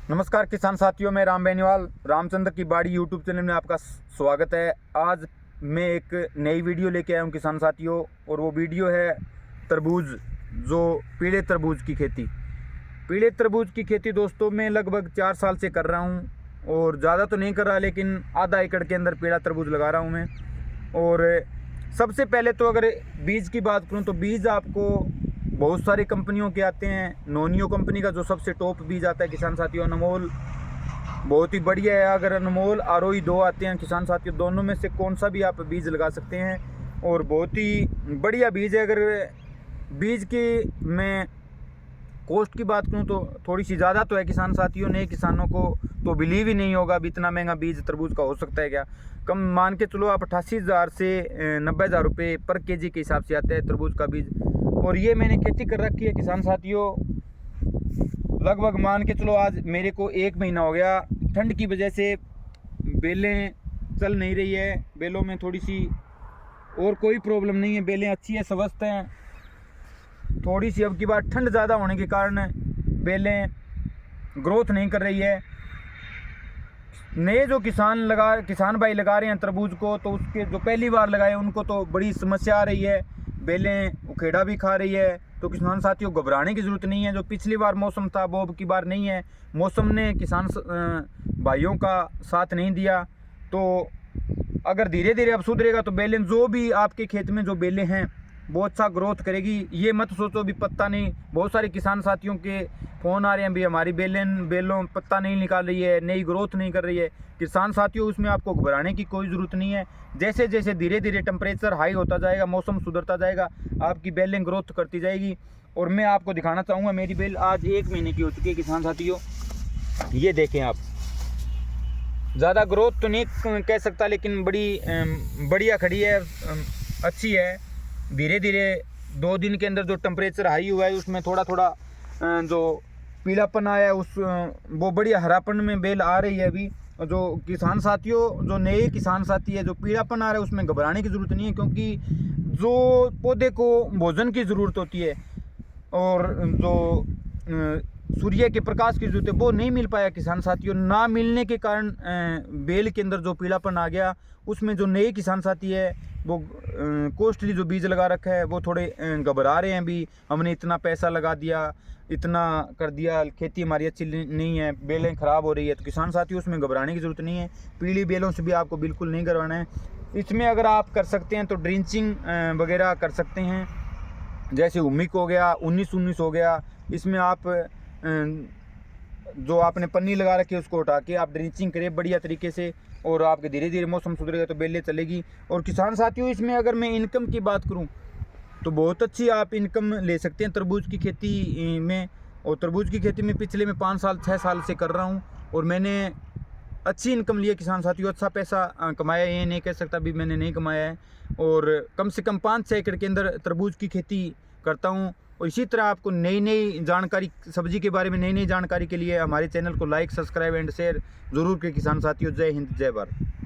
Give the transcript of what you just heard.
नमस्कार किसान साथियों, मैं राम बेनीवाल रामचंद्र की बाड़ी यूट्यूब चैनल में आपका स्वागत है। आज मैं एक नई वीडियो लेके आया हूँ किसान साथियों, और वो वीडियो है तरबूज, जो पीले तरबूज की खेती। पीले तरबूज की खेती दोस्तों मैं लगभग 4 साल से कर रहा हूँ, और ज़्यादा तो नहीं कर रहा, लेकिन आधा एकड़ के अंदर पीला तरबूज लगा रहा हूँ मैं। और सबसे पहले तो अगर बीज की बात करूँ तो बीज आपको बहुत सारी कंपनियों के आते हैं। नोनियो कंपनी का जो सबसे टॉप बीज आता है किसान साथियों, अनमोल बहुत ही बढ़िया है। अगर अनमोल आरोही 2 आते हैं किसान साथियों, दोनों में से कौन सा भी आप बीज लगा सकते हैं, और बहुत ही बढ़िया बीज है। अगर बीज की मैं कॉस्ट की बात करूं तो थोड़ी सी ज़्यादा तो है किसान साथियों। नए किसानों को तो बिलीव ही नहीं होगा, अब इतना महंगा बीज तरबूज का हो सकता है क्या। कम मान के चलो आप 88,000 से 90,000 रुपये पर केजी के हिसाब से आता है तरबूज का बीज। और ये मैंने खेती कर रखी है किसान साथियों, लगभग मान के चलो आज मेरे को 1 महीना हो गया। ठंड की वजह से बेलें चल नहीं रही है, बेलों में थोड़ी सी और कोई प्रॉब्लम नहीं है, बेलें अच्छी है, स्वस्थ हैं। थोड़ी सी अब की बार ठंड ज़्यादा होने के कारण बेलें ग्रोथ नहीं कर रही है। नए जो किसान भाई लगा रहे हैं तरबूज को, तो उसके जो पहली बार लगाए उनको तो बड़ी समस्या आ रही है, बेलें उखेड़ा भी खा रही है। तो किसान साथियों घबराने की ज़रूरत नहीं है। जो पिछली बार मौसम था वो अब की बार नहीं है। मौसम ने किसान भाइयों का साथ नहीं दिया, तो अगर धीरे धीरे अब सुधरेगा तो बेलें जो भी आपके खेत में जो बेलें हैं बहुत अच्छा ग्रोथ करेगी। ये मत सोचो भी पत्ता नहीं, बहुत सारे किसान साथियों के फ़ोन आ रहे हैं भी हमारी बेलों पत्ता नहीं निकाल रही है, नई ग्रोथ नहीं कर रही है। किसान साथियों उसमें आपको घबराने की कोई ज़रूरत नहीं है। जैसे जैसे धीरे धीरे टेम्परेचर हाई होता जाएगा, मौसम सुधरता जाएगा, आपकी बेलें ग्रोथ करती जाएगी। और मैं आपको दिखाना चाहूँगा, मेरी बेल आज 1 महीने की हो चुकी है किसान साथियों। ये देखें आप, ज़्यादा ग्रोथ तो नहीं कह सकता, लेकिन बड़ी बढ़िया खड़ी है, अच्छी है। धीरे धीरे 2 दिन के अंदर जो टेम्परेचर हाई हुआ है उसमें थोड़ा थोड़ा जो पीलापन आया है वो बढ़िया हरापन में बेल आ रही है अभी। जो किसान साथियों, जो नए किसान साथी है, जो पीलापन आ रहा है उसमें घबराने की ज़रूरत नहीं है, क्योंकि जो पौधे को भोजन की ज़रूरत होती है और जो सूर्य के प्रकाश की जरूरत है वो नहीं मिल पाया किसान साथियों। ना मिलने के कारण बेल के अंदर जो पीलापन आ गया, उसमें जो नए किसान साथी है वो कॉस्टली जो बीज लगा रखा है वो थोड़े घबरा रहे हैं भी, हमने इतना पैसा लगा दिया, इतना कर दिया, खेती हमारी अच्छी नहीं है, बेलें ख़राब हो रही है। तो किसान साथियों उसमें घबराने की ज़रूरत नहीं है। पीली बेलों से भी आपको बिल्कुल नहीं करवाना है। इसमें अगर आप कर सकते हैं तो ड्रिंचिंग वगैरह कर सकते हैं, जैसे उमिक हो गया, 19-19 हो गया। इसमें आप जो आपने पन्नी लगा रखी है उसको उठा के आप ड्रिंचिंग करें बढ़िया तरीके से, और आपके धीरे धीरे मौसम सुधरेगा तो बेलें चलेगी। और किसान साथियों इसमें अगर मैं इनकम की बात करूं तो बहुत अच्छी आप इनकम ले सकते हैं तरबूज की खेती में। और तरबूज की खेती में पिछले में 5 साल 6 साल से कर रहा हूं, और मैंने अच्छी इनकम ली है किसान साथियों, अच्छा पैसा कमाया है। ये नहीं कह सकता भी मैंने नहीं कमाया है। और कम से कम 5-6 एकड़ के अंदर तरबूज की खेती करता हूँ। और इसी तरह आपको नई नई जानकारी, सब्जी के बारे में नई नई जानकारी के लिए हमारे चैनल को लाइक, सब्सक्राइब एंड शेयर ज़रूर करें किसान साथियों। जय हिंद, जय भारत।